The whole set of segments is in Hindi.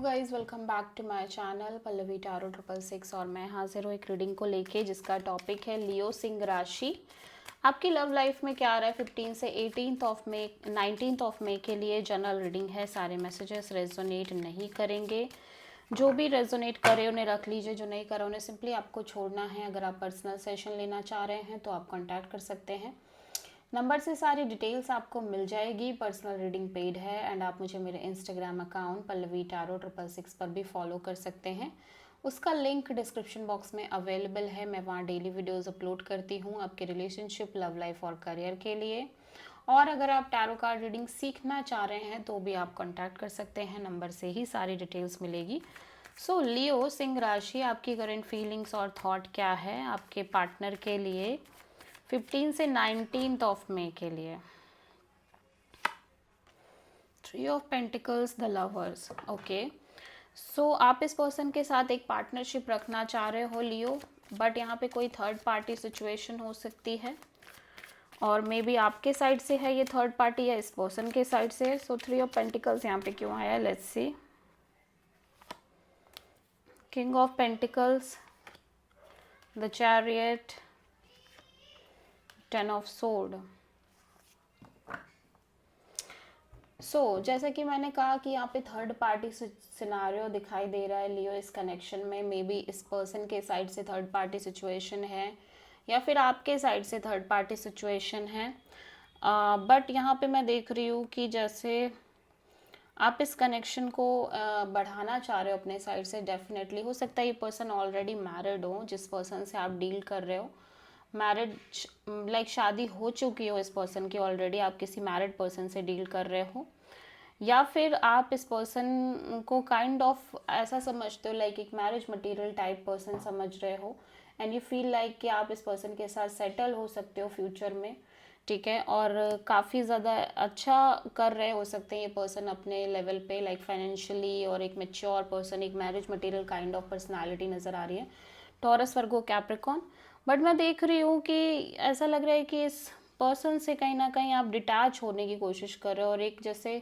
Guys welcome back to my channel Pallavi tarot 666 और मैं हाजिर हूँ एक रीडिंग को लेके जिसका टॉपिक है लियो सिंह राशि। आपकी लव लाइफ में क्या आ रहा है 15 से 18th of May 19th of मई के लिए जनरल रीडिंग है। सारे मैसेजेस रेजोनेट नहीं करेंगे, जो भी रेजोनेट करे उन्हें रख लीजिए, जो नहीं करे उन्हें सिंपली आपको छोड़ना है। अगर आप पर्सनल सेशन लेना चाह रहे हैं तो आप कॉन्टैक्ट कर सकते हैं। नंबर से सारी डिटेल्स आपको मिल जाएगी। पर्सनल रीडिंग पेड है एंड आप मुझे मेरे इंस्टाग्राम अकाउंट पल्लवी टारो 666 पर भी फॉलो कर सकते हैं। उसका लिंक डिस्क्रिप्शन बॉक्स में अवेलेबल है। मैं वहाँ डेली वीडियोस अपलोड करती हूँ आपके रिलेशनशिप, लव लाइफ और करियर के लिए। और अगर आप टैरो कार्ड रीडिंग सीखना चाह रहे हैं तो भी आप कॉन्टैक्ट कर सकते हैं, नंबर से ही सारी डिटेल्स मिलेगी। सो लियो सिंह राशि, आपकी करंट फीलिंग्स और थॉट क्या है आपके पार्टनर के लिए 15 से 19th ऑफ मई के लिए। 3 of pentacles, the lovers. Okay, so आप इस पर्सन के साथ एक पार्टनरशिप रखना चाह रहे हो लियो, बट यहाँ पे कोई थर्ड पार्टी सिचुएशन हो सकती है और मे बी आपके साइड से है ये थर्ड पार्टी या इस पर्सन के साइड से है। सो 3 ऑफ पेंटिकल्स यहाँ पे क्यों आया, let's see. King of pentacles, the chariot, 10 of sword. जैसा कि मैंने कहा कि यहाँ पे थर्ड पार्टी सिनारियो दिखाई दे रहा है लियो इस कनेक्शन में। मे बी इस पर्सन के साइड से थर्ड पार्टी सिचुएशन है या फिर आपके साइड से थर्ड पार्टी सिचुएशन है। बट यहाँ पे मैं देख रही हूँ कि जैसे आप इस कनेक्शन को बढ़ाना चाह रहे हो अपने साइड से। डेफिनेटली हो सकता है ये पर्सन ऑलरेडी मैरिड हो, जिस पर्सन से आप डील कर रहे हो। मैरिज लाइक शादी हो चुकी हो इस पर्सन की ऑलरेडी, आप किसी मैरिड पर्सन से डील कर रहे हो, या फिर आप इस पर्सन को काइंड ऑफ ऐसा समझते हो लाइक एक मैरिज मटेरियल टाइप पर्सन समझ रहे हो एंड यू फील लाइक कि आप इस पर्सन के साथ सेटल हो सकते हो फ्यूचर में, ठीक है। और काफ़ी ज़्यादा अच्छा कर रहे हो सकते हैं ये पर्सन अपने लेवल पे, लाइक फाइनेंशियली, और एक मेच्योर पर्सन, एक marriage material kind of personality नज़र आ रही है। Taurus, Virgo, Capricorn. बट मैं देख रही हूँ कि ऐसा लग रहा है कि इस पर्सन से कहीं ना कहीं आप डिटैच होने की कोशिश कर रहे हो और एक जैसे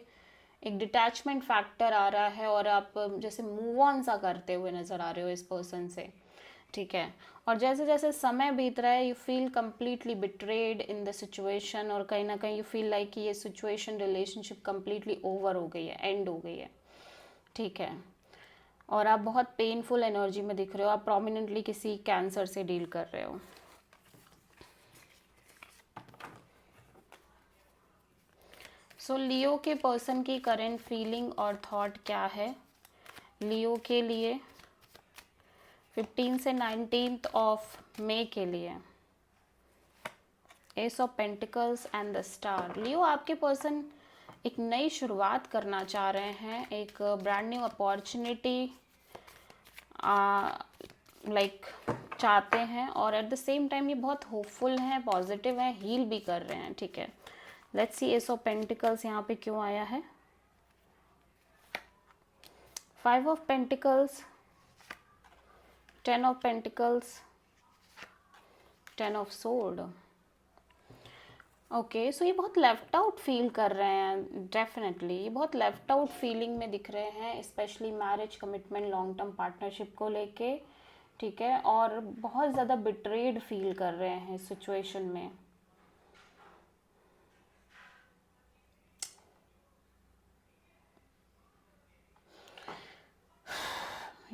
एक डिटैचमेंट फैक्टर आ रहा है और आप जैसे मूव ऑन सा करते हुए नज़र आ रहे हो इस पर्सन से, ठीक है। और जैसे जैसे समय बीत रहा है you feel completely betrayed in the situation और कहीं ना कहीं यू फील लाइक कि ये सिचुएशन, रिलेशनशिप कम्प्लीटली ओवर हो गई है, एंड हो गई है, ठीक है। और आप बहुत पेनफुल एनर्जी में दिख रहे हो। आप प्रोमिनेंटली किसी कैंसर से डील कर रहे हो। सो लियो के पर्सन की करंट फीलिंग और थॉट क्या है लियो के लिए 15 से 19th ऑफ मई के लिए। Ace of pentacles and the star. Leo, आपके पर्सन एक नई शुरुआत करना चाह रहे हैं, एक ब्रांड न्यू अपॉर्चुनिटी लाइक चाहते हैं और एट द सेम टाइम ये बहुत होपफुल हैं, पॉजिटिव हैं, हील भी कर रहे हैं, ठीक है। Let's see ace of pentacles यहाँ पे क्यों आया है। 5 of pentacles, 10 of pentacles, 10 of sword. Okay, so ये बहुत लेफ्ट आउट फील कर रहे हैं। डेफिनेटली ये बहुत लेफ्ट आउट फीलिंग में दिख रहे हैं, specially marriage, commitment, long term partnership को लेके, ठीक है। और बहुत ज़्यादा बिट्रेड फील कर रहे हैं इस सिचुएशन में।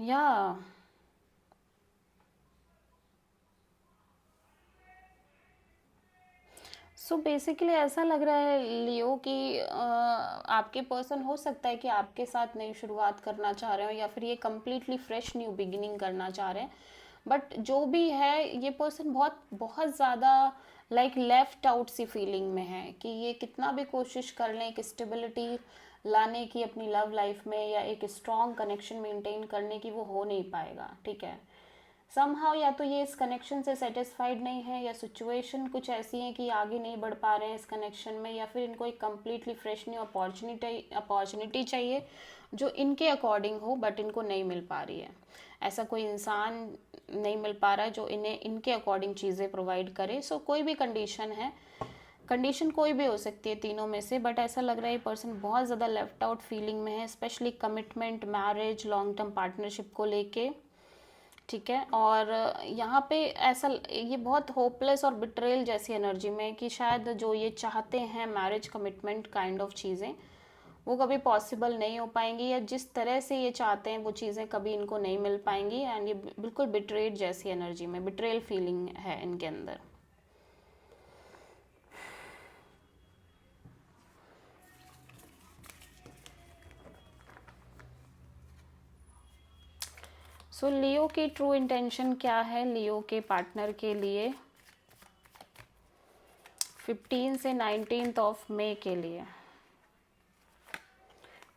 या सो बेसिकली ऐसा लग रहा है लियो कि आपके पर्सन हो सकता है कि आपके साथ नई शुरुआत करना चाह रहे हो या फिर ये कम्प्लीटली फ्रेश न्यू बिगिनिंग करना चाह रहे हैं। बट जो भी है ये पर्सन बहुत बहुत ज़्यादा लाइक लेफ्ट आउट सी फीलिंग में है कि ये कितना भी कोशिश कर लें एक स्टेबिलिटी लाने की अपनी लव लाइफ में या एक स्ट्रॉन्ग कनेक्शन मेंटेन करने की, वो हो नहीं पाएगा, ठीक है। समहाउ या तो ये इस कनेक्शन से सेटिस्फाइड नहीं है या सिचुएशन कुछ ऐसी है कि आगे नहीं बढ़ पा रहे हैं इस कनेक्शन में, या फिर इनको एक कम्प्लीटली फ्रेश न्यू अपॉर्चुनिटी चाहिए जो इनके अकॉर्डिंग हो बट इनको नहीं मिल पा रही है। ऐसा कोई इंसान नहीं मिल पा रहा है जो इन्हें इनके अकॉर्डिंग चीज़ें प्रोवाइड करे। सो कोई भी कंडीशन है, कंडीशन कोई भी हो सकती है तीनों में से, बट ऐसा लग रहा है ये पर्सन बहुत ज़्यादा लेफ्ट आउट फीलिंग में है, specially commitment, marriage, long term partnership को लेके, ठीक है। और यहाँ पे ऐसा ये बहुत होपलेस और बिट्रेल जैसी एनर्जी में है कि शायद जो ये चाहते हैं मैरिज कमिटमेंट काइंड ऑफ चीज़ें, वो कभी पॉसिबल नहीं हो पाएंगी, या जिस तरह से ये चाहते हैं वो चीज़ें कभी इनको नहीं मिल पाएंगी। एंड ये बिल्कुल बिट्रेड जैसी एनर्जी में, बिट्रेल फीलिंग है इनके अंदर। सो लियो की ट्रू इंटेंशन क्या है लियो के पार्टनर के लिए 15 से 19 ऑफ मई के लिए?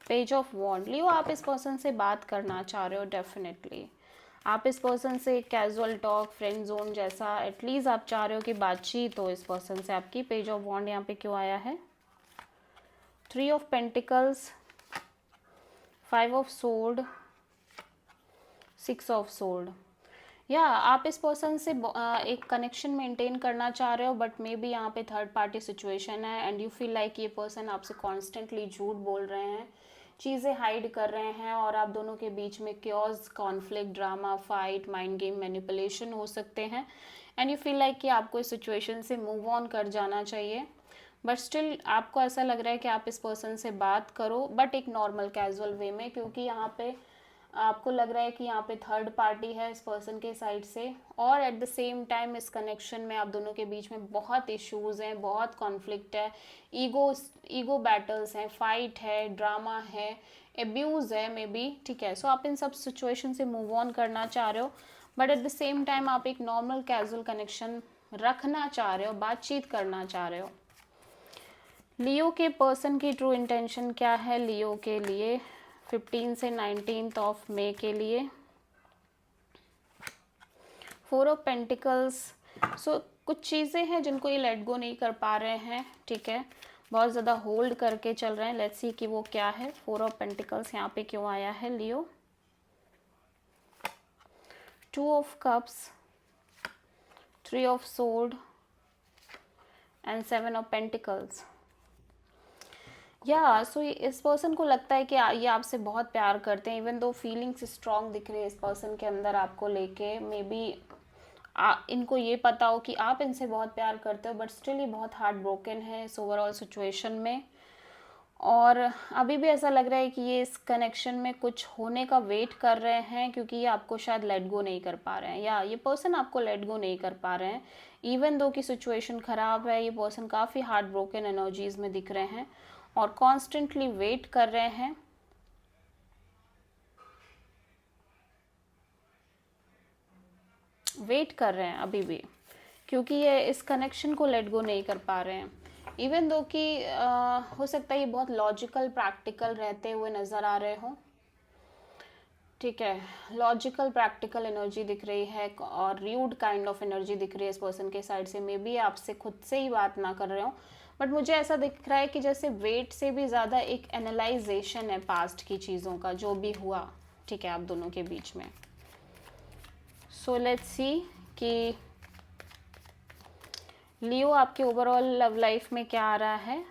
पेज ऑफ वॉन्ड। लियो, आप इस पर्सन से बात करना चाह रहे हो डेफिनेटली। आप इस पर्सन से कैजुअल टॉक, फ्रेंड जोन जैसा एटलीस्ट आप चाह रहे हो कि बातचीत हो इस पर्सन से आपकी। पेज ऑफ वॉन्ड यहाँ पे क्यों आया है? 3 of pentacles, 5 of sword, 6 of sword. या आप इस पर्सन से एक कनेक्शन मेंटेन करना चाह रहे हो, बट मे बी यहाँ पे थर्ड पार्टी सिचुएशन है एंड यू फील लाइक ये पर्सन आपसे कॉन्स्टेंटली झूठ बोल रहे हैं, चीज़ें हाइड कर रहे हैं, और आप दोनों के बीच में chaos, conflict, drama, fight, mind game, manipulation हो सकते हैं। एंड यू फील लाइक कि आपको इस सिचुएशन से मूव ऑन कर जाना चाहिए, बट स्टिल आपको ऐसा लग रहा है कि आप इस पर्सन से बात करो, बट एक नॉर्मल कैजुअल वे में, क्योंकि यहाँ पे आपको लग रहा है कि यहाँ पे थर्ड पार्टी है इस पर्सन के साइड से, और एट द सेम टाइम इस कनेक्शन में आप दोनों के बीच में बहुत इश्यूज हैं, बहुत कॉन्फ्लिक्ट है, ईगो बैटल्स हैं, फाइट है, ड्रामा है, एब्यूज़ है मे बी, ठीक है। सो आप इन सब सिचुएशन से मूव ऑन करना चाह रहे हो, but at the same time आप एक नॉर्मल कैजुअल कनेक्शन रखना चाह रहे हो, बातचीत करना चाह रहे हो। लियो के पर्सन की ट्रू इंटेंशन क्या है लियो के लिए 15 से 19 ऑफ मई के लिए? 4 ऑफ पेंटिकल्स। सो कुछ चीज़ें हैं जिनको ये लेट गो नहीं कर पा रहे हैं, ठीक है, बहुत ज़्यादा होल्ड करके चल रहे हैं। लेट्स सी कि वो क्या है। 4 ऑफ पेंटिकल्स यहाँ पे क्यों आया है लियो? 2 of cups, 3 of sword and 7 of pentacles. या सो इस पर्सन को लगता है कि ये आपसे बहुत प्यार करते हैं, इवन दो फीलिंग्स स्ट्रॉन्ग दिख रही है इस पर्सन के अंदर आपको लेके। मे बी इनको ये पता हो कि आप इनसे बहुत प्यार करते हो, बट स्टिल ये बहुत हार्ट ब्रोकन है इस ओवरऑल सिचुएशन में। और अभी भी ऐसा लग रहा है कि ये इस कनेक्शन में कुछ होने का वेट कर रहे हैं, क्योंकि ये आपको शायद लेट गो नहीं कर पा रहे हैं, या ये पर्सन आपको लेट गो नहीं कर पा रहे हैं। इवन दो की सिचुएशन ख़राब है, ये पर्सन काफ़ी हार्ट ब्रोकन एनर्जीज में दिख रहे हैं और कॉन्स्टेंटली वेट कर रहे हैं। वेट कर रहे हैं अभी भी, क्योंकि ये इस कनेक्शन को लेट गो नहीं कर पा रहे हैं। इवन दो कि हो सकता है ये बहुत लॉजिकल, प्रैक्टिकल रहते हुए नज़र आ रहे हो, ठीक है। लॉजिकल, प्रैक्टिकल एनर्जी दिख रही है और र्यूड काइंड ऑफ एनर्जी दिख रही है इस पर्सन के साइड से। मे बी आपसे खुद से ही बात ना कर रहे हो, बट मुझे ऐसा दिख रहा है कि जैसे वेट से भी ज़्यादा एक एनालाइजेशन है पास्ट की चीज़ों का, जो भी हुआ, ठीक है, आप दोनों के बीच में। सो लेट्स सी कि लियो आपके ओवरऑल लव लाइफ में क्या आ रहा है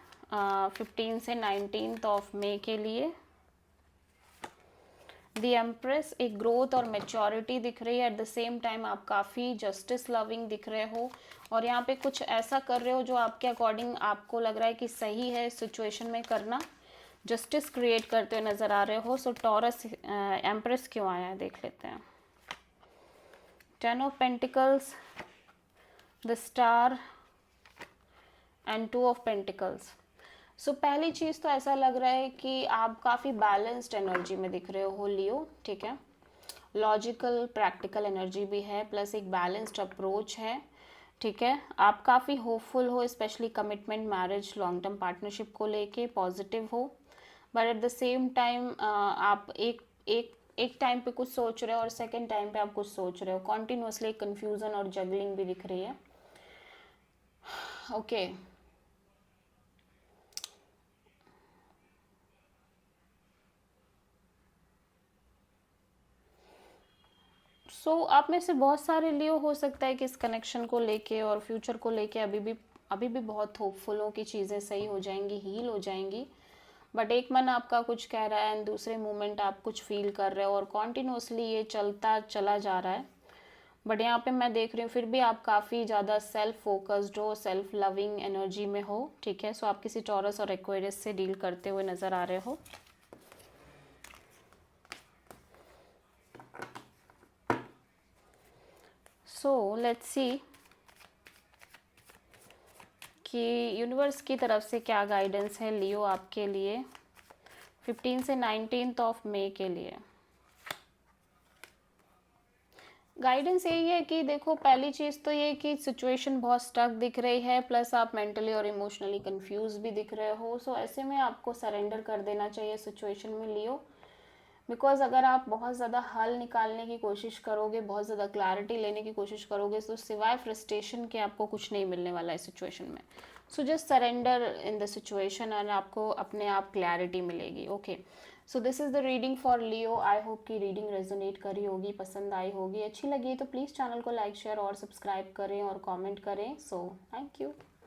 15 से 19 ऑफ मई के लिए। द एम्प्रेस, एक ग्रोथ और मेच्योरिटी दिख रही है। एट द सेम टाइम आप काफ़ी जस्टिस लविंग दिख रहे हो, और यहाँ पे कुछ ऐसा कर रहे हो जो आपके अकॉर्डिंग आपको लग रहा है कि सही है इस सिचुएशन में करना। जस्टिस क्रिएट करते हुए नज़र आ रहे हो। सो टॉरस, एम्प्रेस क्यों आया है देख लेते हैं। 10 of pentacles, the star and 2 of pentacles. So पहली चीज़ तो ऐसा लग रहा है कि आप काफ़ी बैलेंस्ड एनर्जी में दिख रहे हो लियो, ठीक है। लॉजिकल, प्रैक्टिकल एनर्जी भी है, प्लस एक बैलेंस्ड अप्रोच है, ठीक है। आप काफ़ी होपफुल हो, specially commitment, marriage, long term partnership को लेके पॉजिटिव हो, but at the same time आप एक टाइम पे कुछ सोच रहे हो और सेकेंड टाइम पे आप कुछ सोच रहे हो। कॉन्टिन्यूसली कन्फ्यूज़न और जगलिंग भी दिख रही है, ओके। सो आप में से बहुत सारे लियो हो सकता है कि इस कनेक्शन को लेके और फ्यूचर को लेके अभी भी अभी भी बहुत होपफुल हो कि चीज़ें सही हो जाएंगी, हील हो जाएंगी, बट एक मन आपका कुछ कह रहा है एंड दूसरे मोमेंट आप कुछ फील कर रहे हो और कॉन्टिन्यूसली ये चलता चला जा रहा है। बट यहाँ पे मैं देख रही हूँ फिर भी आप काफ़ी ज़्यादा सेल्फ फोकस्ड हो, सेल्फ लविंग एनर्जी में हो, ठीक है। सो आप किसी टॉरस और एक्वेरियस से डील करते हुए नज़र आ रहे हो। सो लेट्स सी कि यूनिवर्स की तरफ से क्या गाइडेंस है लियो आपके लिए 15 से 19 ऑफ मई के लिए। गाइडेंस यही है कि देखो, पहली चीज़ तो ये कि सिचुएशन बहुत स्टक दिख रही है, प्लस आप मेंटली और इमोशनली कंफ्यूज भी दिख रहे हो। सो ऐसे में आपको सरेंडर कर देना चाहिए सिचुएशन में लियो, बिकॉज अगर आप बहुत ज़्यादा हल निकालने की कोशिश करोगे, बहुत ज़्यादा क्लैरिटी लेने की कोशिश करोगे, तो सिवाय फ्रस्ट्रेशन के आपको कुछ नहीं मिलने वाला है सिचुएशन में। So just surrender in the situation and आपको अपने आप क्लैरिटी मिलेगी। Okay, so this is the reading for Leo. I hope कि रीडिंग रेजोनेट करी होगी, पसंद आई होगी, अच्छी लगी तो प्लीज़ चैनल को लाइक शेयर और सब्सक्राइब करें और कमेंट करें। So thank you.